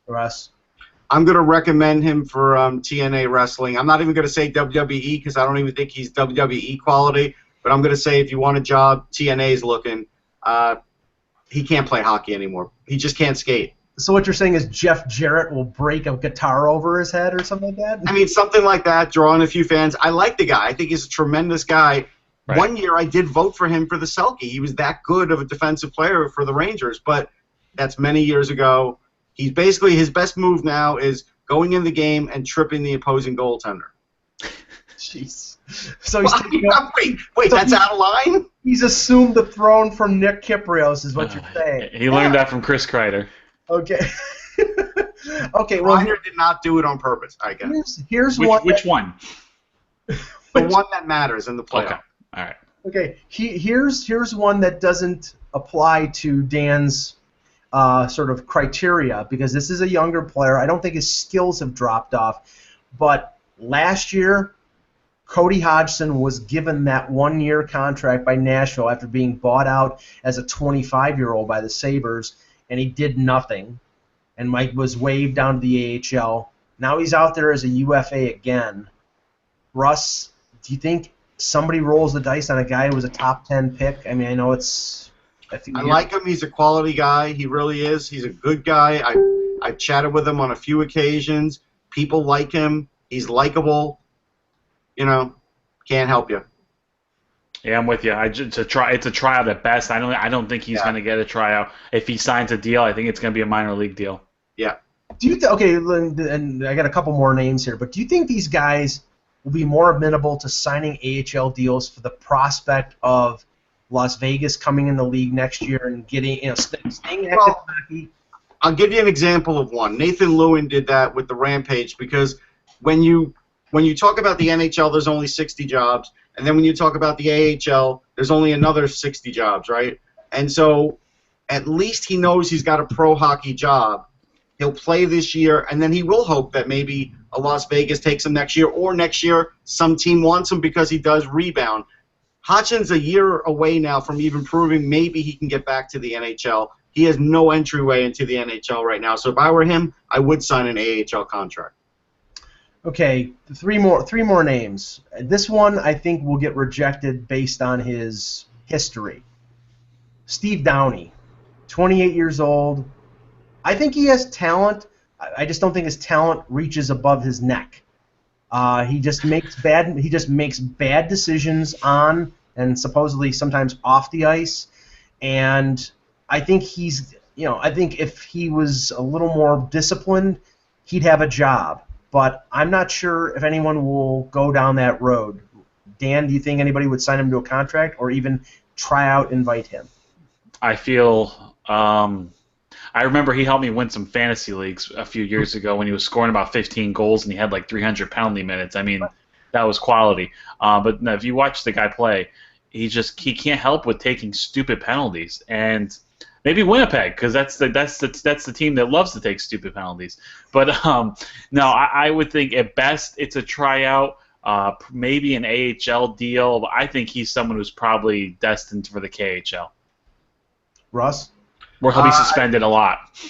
Russ, I'm going to recommend him for TNA wrestling. I'm not even going to say WWE because I don't even think he's WWE quality. But I'm going to say if you want a job, TNA's looking. He can't play hockey anymore. He just can't skate. So what you're saying is Jeff Jarrett will break a guitar over his head or something like that? Something like that, drawing a few fans. I like the guy. I think he's a tremendous guy. Right. One year I did vote for him for the Selke. He was that good of a defensive player for the Rangers, but that's many years ago. He's basically, his best move now is going in the game and tripping the opposing goaltender. Jeez. So he's wait, that's out of line? He's assumed the throne from Nick Kypreos, is what you're saying. He learned that from Chris Kreider. Okay. Okay. Well, Kreider did not do it on purpose, I guess. Here's which one? The one that matters in the playoff. Okay. All right. Okay. Here's one that doesn't apply to Dan's sort of criteria, because this is a younger player. I don't think his skills have dropped off, but last year Cody Hodgson was given that 1-year contract by Nashville after being bought out as a 25-year-old by the Sabres, and he did nothing. And Mike was waived down to the AHL. Now he's out there as a UFA again. Russ, do you think somebody rolls the dice on a guy who was a top 10 pick? I mean, I know it's a few I years. like him. He's a quality guy. He really is. He's a good guy. I've chatted with him on a few occasions. People like him. He's likable. Can't help you. Yeah, I'm with you. It's a tryout at best. I don't think he's going to get a tryout. If he signs a deal, I think it's going to be a minor league deal. Yeah. Do you okay? And I got a couple more names here, but do you think these guys will be more amenable to signing AHL deals for the prospect of Las Vegas coming in the league next year and getting staying active in hockey? I'll give you an example of one. Nathan Lewin did that with the Rampage because when you talk about the NHL, there's only 60 jobs, and then when you talk about the AHL, there's only another 60 jobs, right? And so at least he knows he's got a pro hockey job. He'll play this year, and then he will hope that maybe a Las Vegas takes him next year, or next year some team wants him because he does rebound. Hodgson's a year away now from even proving maybe he can get back to the NHL. He has no entryway into the NHL right now. So if I were him, I would sign an AHL contract. Okay, three more names. This one I think will get rejected based on his history. Steve Downey, 28 years old. I think he has talent. I just don't think his talent reaches above his neck. He just makes bad decisions on and supposedly sometimes off the ice. And I think I think if he was a little more disciplined, he'd have a job. But I'm not sure if anyone will go down that road. Dan, do you think anybody would sign him to a contract or even try out, invite him? I feel. I remember he helped me win some fantasy leagues a few years ago when he was scoring about 15 goals and he had like 300 penalty minutes. I mean, that was quality. But no, if you watch the guy play, he can't help with taking stupid penalties. And maybe Winnipeg, because that's the team that loves to take stupid penalties. But no, I would think at best it's a tryout, maybe an AHL deal. But I think he's someone who's probably destined for the KHL. Russ? Where he'll be suspended a lot.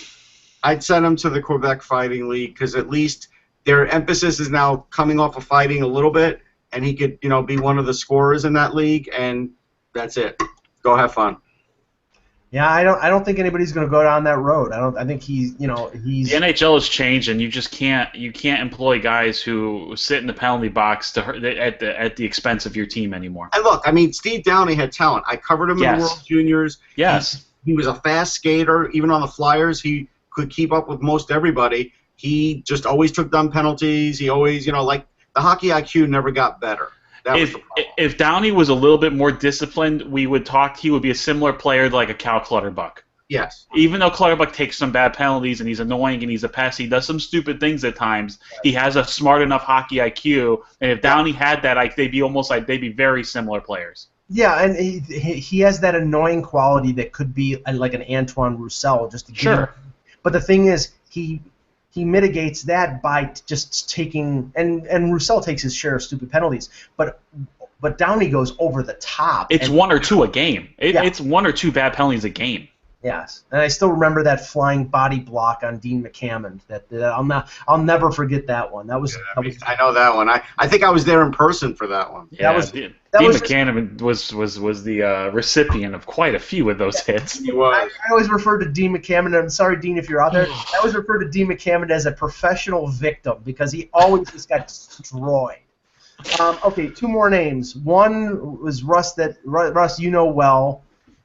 I'd send him to the Quebec Fighting League because at least their emphasis is now coming off of fighting a little bit, and he could, be one of the scorers in that league, and that's it. Go have fun. Yeah, I don't think anybody's going to go down that road. I think he's. The NHL has changed, and you just can't employ guys who sit in the penalty box at the expense of your team anymore. And look, Steve Downey had talent. I covered him in the World Juniors. Yes. He was a fast skater. Even on the Flyers, he could keep up with most everybody. He just always took dumb penalties. He always, like the hockey IQ never got better. If Downey was a little bit more disciplined, we would talk. He would be a similar player to like a Cal Clutterbuck. Yes. Even though Clutterbuck takes some bad penalties and he's annoying and he's a pest, he does some stupid things at times. He has a smart enough hockey IQ, and if Downey had that, they'd be very similar players. Yeah, and he has that annoying quality that could be like an Antoine Roussel. Sure. But the thing is, he mitigates that by just taking and Roussel takes his share of stupid penalties, but Downey goes over the top. It's one or two a game. It's one or two bad penalties a game. Yes, and I still remember that flying body block on Dean McCammond. That I'll never forget that one. That was. I know that one. I think I was there in person for that one. Yeah, Dean McCammond was the recipient of quite a few of those hits. He was. I always refer to Dean McCammond. I'm sorry, Dean, if you're out there. I always refer to Dean McCammond as a professional victim because he always just got destroyed. Okay, two more names. One was Russ. Russ, you know well.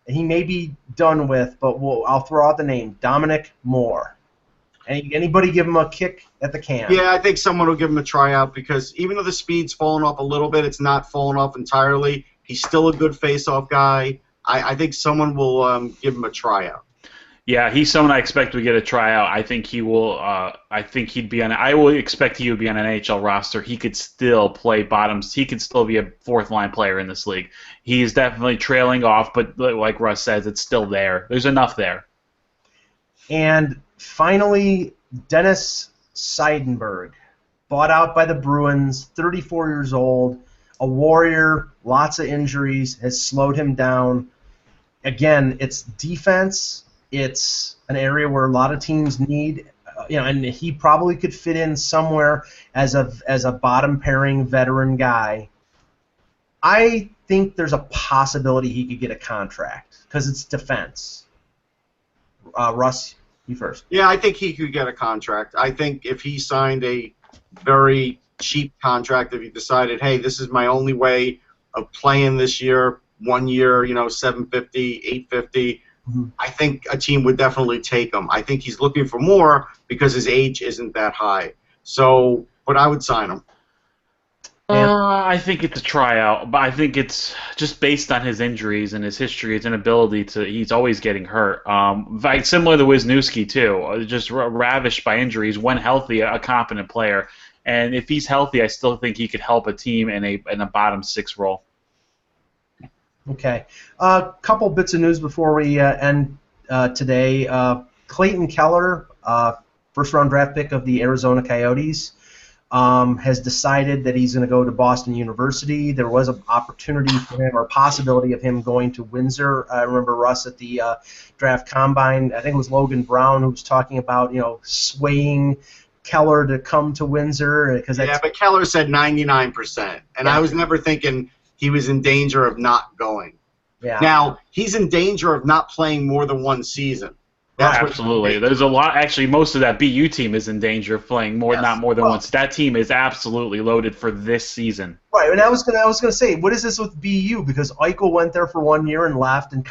He may be done with, but I'll throw out the name, Dominic Moore. Anybody give him a kick at the can? Yeah, I think someone will give him a tryout because even though the speed's fallen off a little bit, it's not fallen off entirely. He's still a good face-off guy. I think someone will give him a tryout. Yeah, he's someone I expect to get a tryout. I think he will. I think he'd be on. I would expect he would be on an NHL roster. He could still play bottoms. He could still be a fourth-line player in this league. He's definitely trailing off, but like Russ says, it's still there. There's enough there. And finally, Dennis Seidenberg, bought out by the Bruins, 34 years old. a Warrior, lots of injuries, has slowed him down. Again, it's defense. It's an area where a lot of teams need, and he probably could fit in somewhere as a bottom pairing veteran guy. I think there's a possibility he could get a contract because it's defense. Russ, you first. Yeah, I think he could get a contract. I think if he signed a very cheap contract, if he decided, hey, this is my only way of playing this year, 1 year, $750, $850, I think a team would definitely take him. I think he's looking for more because his age isn't that high. So, but I would sign him. I think it's a tryout, but I think it's just based on his injuries and his history, his inability to. He's always getting hurt. Similar to Wisniewski too, just ravished by injuries. When healthy, a competent player, and if he's healthy, I still think he could help a team in a bottom six role. Okay, a couple bits of news before we end today. Clayton Keller, first-round draft pick of the Arizona Coyotes. Has decided that he's going to go to Boston University. There was an opportunity for him, or possibility of him going to Windsor. I remember Russ at the draft combine. I think it was Logan Brown who was talking about, swaying Keller to come to Windsor. But Keller said 99%, and I was never thinking he was in danger of not going. Yeah. Now he's in danger of not playing more than one season. Absolutely. There's a lot. Actually, most of that BU team is in danger of playing not more than once. That team is absolutely loaded for this season. Right, and I was gonna say, what is this with BU? Because Eichel went there for 1 year and left, and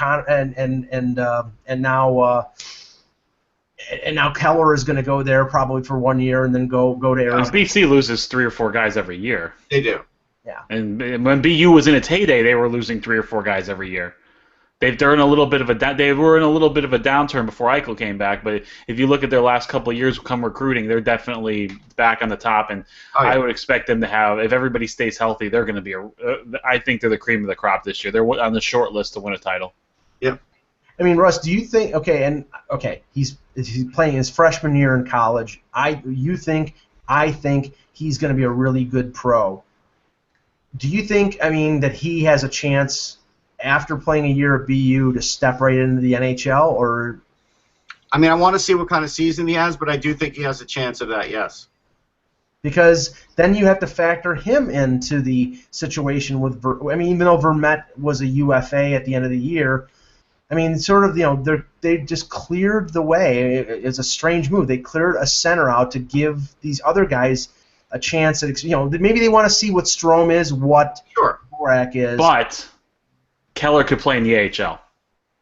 now Keller is going to go there probably for 1 year and then go to Arizona. BC loses 3 or 4 guys every year. They do. Yeah. And when BU was in its heyday, they were losing 3 or 4 guys every year. They were in a little bit of a downturn before Eichel came back, but if you look at their last couple of years come recruiting, they're definitely back on the top, and I would expect them to have, if everybody stays healthy, they're going to be I think they're the cream of the crop this year. They're on the short list to win a title. Yep. I mean, Russ, do you think? He's playing his freshman year in college. I think he's going to be a really good pro. Do you think? I mean, that he has a chance after playing a year at BU to step right into the NHL, or? I mean, I want to see what kind of season he has, but I do think he has a chance of that. Yes. Because then you have to factor him into the situation with. Even though Vermette was a UFA at the end of the year. I mean, sort of, they just cleared the way. It's a strange move. They cleared a center out to give these other guys a chance at, maybe they want to see what Strome is, what Borak is. But Keller could play in the AHL.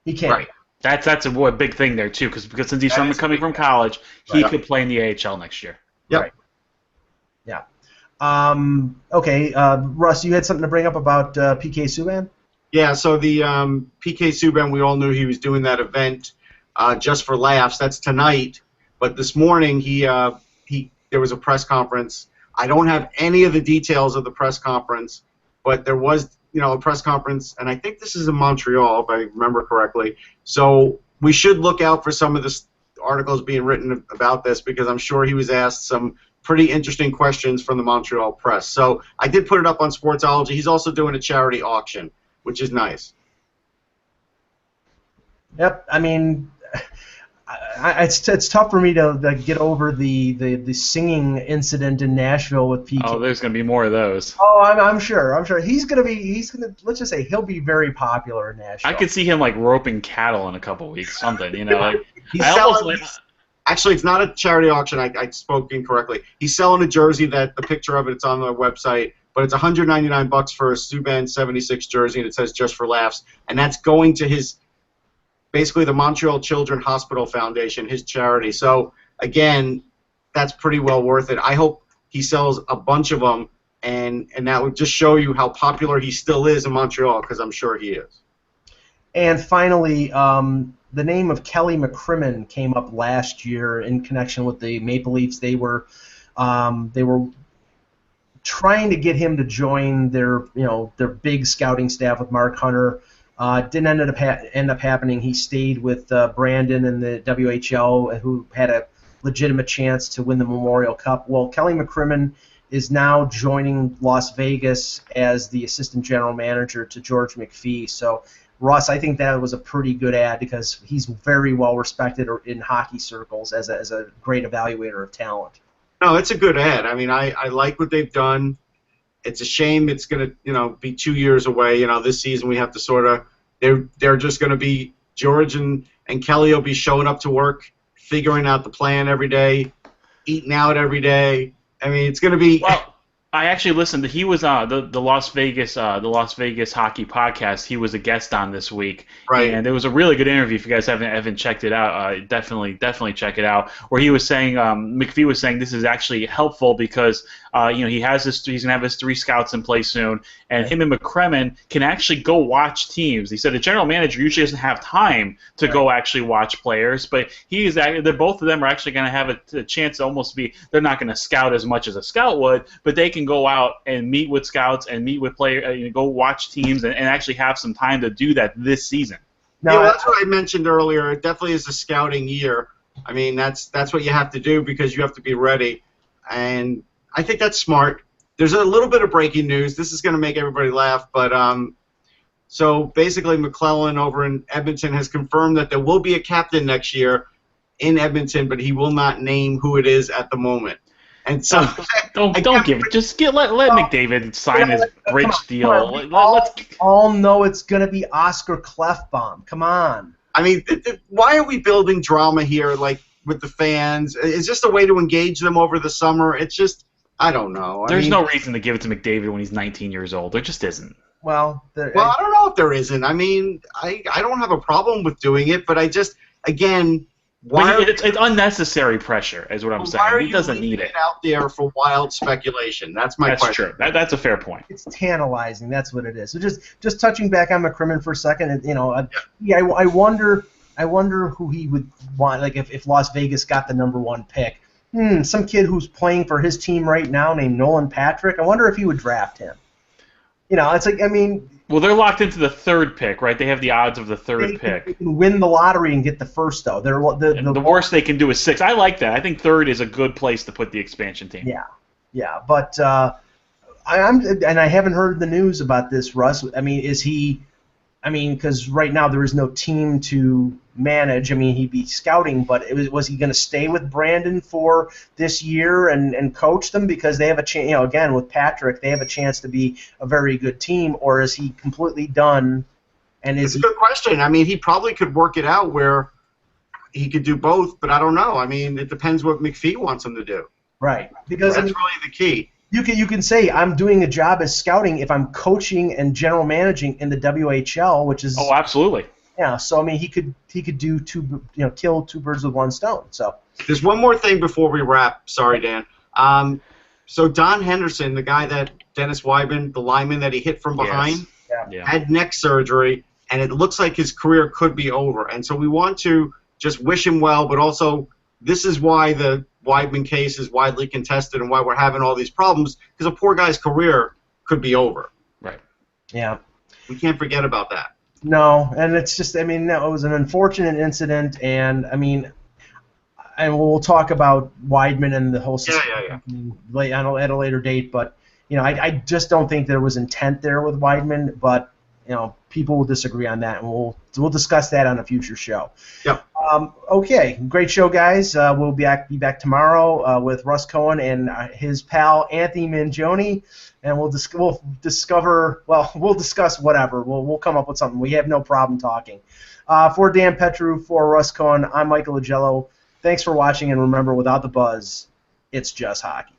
He can. Right. That's a big thing there, too, because since he's coming from college, he could play in the AHL next year. Yep. Right. Yeah. Okay, Russ, you had something to bring up about PK Subban? Yeah, so the PK Subban, we all knew he was doing that event just for laughs. That's tonight. But this morning, there was a press conference. I don't have any of the details of the press conference, but there was, a press conference, and I think this is in Montreal, if I remember correctly. So we should look out for some of the articles being written about this, because I'm sure he was asked some pretty interesting questions from the Montreal press. So I did put it up on Sportsology. He's also doing a charity auction, which is nice. Yep, I mean, it's tough for me to get over the singing incident in Nashville with PK. Oh, there's going to be more of those. Oh, I'm sure. He's going to let's just say he'll be very popular in Nashville. I could see him like roping cattle in a couple weeks, something, Actually, it's not a charity auction. I spoke incorrectly. He's selling a jersey that the picture of it's on the website, but it's $199 for a Subban 76 jersey, and it says just for laughs, and that's going to basically the Montreal Children's Hospital Foundation, his charity. So again, that's pretty well worth it. I hope he sells a bunch of them, and that would just show you how popular he still is in Montreal, because I'm sure he is. And finally, the name of Kelly McCrimmon came up last year in connection with the Maple Leafs. They were trying to get him to join their big scouting staff with Mark Hunter. Didn't end up happening. He stayed with Brandon and the WHL, who had a legitimate chance to win the Memorial Cup. Well, Kelly McCrimmon is now joining Las Vegas as the assistant general manager to George McPhee. So, Russ, I think that was a pretty good ad because he's very well respected in hockey circles as a great evaluator of talent. No, it's a good ad. I mean, I like what they've done. It's a shame it's going to be 2 years away. This season we have to sort of they're just going to be George and Kelly will be showing up to work, figuring out the plan every day, eating out every day. I mean, it's going to be. Well, I actually listened. He was the Las Vegas Hockey Podcast. He was a guest on this week, right? And it was a really good interview. If you guys haven't checked it out, definitely check it out. Where he was saying, McPhee was saying this is actually helpful because he has he's gonna have his 3 scouts in place soon, and him and McCremen can actually go watch teams. He said the general manager usually doesn't have time to go actually watch players, but both of them are actually gonna have a chance to almost be. They're not gonna scout as much as a scout would, but they can go out and meet with scouts and meet with players, go watch teams, and actually have some time to do that this season. Now, that's what I mentioned earlier. It definitely is a scouting year. I mean, that's what you have to do because you have to be ready, and I think that's smart. There's a little bit of breaking news. This is going to make everybody laugh, but so basically McClellan over in Edmonton has confirmed that there will be a captain next year in Edmonton, but he will not name who it is at the moment. And so don't give it. Just let McDavid sign his bridge deal. We all know it's going to be Oscar Clefbaum. Come on. I mean, why are we building drama here, like with the fans? It's just a way to engage them over the summer. It's just, I don't know. There's no reason to give it to McDavid when he's 19 years old. There just isn't. Well, I don't know if there isn't. I mean, I don't have a problem with doing it, but I just, again. It's unnecessary pressure, is what I'm saying. He doesn't need it out there for wild speculation. That's my question. That's true. That's a fair point. It's tantalizing. That's what it is. So just touching back on McCrimmon for a second, I wonder who he would want. Like if Las Vegas got the #1 pick, some kid who's playing for his team right now named Nolan Patrick. I wonder if he would draft him. It's like, I mean. Well, they're locked into the 3rd pick, right? They have the odds of the 3rd pick. They can win the lottery and get the first, though. The worst they can do is 6. I like that. I think 3rd is a good place to put the expansion team. Yeah. But I haven't heard the news about this, Russ. I mean, is he? I mean, because right now there is no team to manage. I mean, he'd be scouting, but was he going to stay with Brandon for this year and coach them because they have a chance? Again, with Patrick, they have a chance to be a very good team, or is he completely done? And it's a good question. I mean, he probably could work it out where he could do both, but I don't know. I mean, it depends what McPhee wants him to do. Right, because that's really the key. You can say I'm doing a job as scouting if I'm coaching and general managing in the WHL, which is absolutely. Yeah, so I mean he could do kill 2 birds with 1 stone. So there's one more thing before we wrap. Sorry, Dan. So Don Henderson, the guy that Dennis Weidman, the lineman that he hit from behind, had neck surgery, and it looks like his career could be over. And so we want to just wish him well, but also this is why the Weidman case is widely contested and why we're having all these problems, because a poor guy's career could be over. Right. Yeah. We can't forget about that. No, and it's just, I mean, it was an unfortunate incident, and I mean, and we'll talk about Weidman and the whole system at a later date, but, I just don't think there was intent there with Weidman, but, people will disagree on that, and we'll discuss that on a future show. Yep. Okay, great show, guys. We'll be back tomorrow with Russ Cohen and his pal Anthony Mangione, and we'll discuss whatever. We'll come up with something. We have no problem talking. For Dan Petru, for Russ Cohen, I'm Michael Agello. Thanks for watching, and remember, without the buzz, it's just hockey.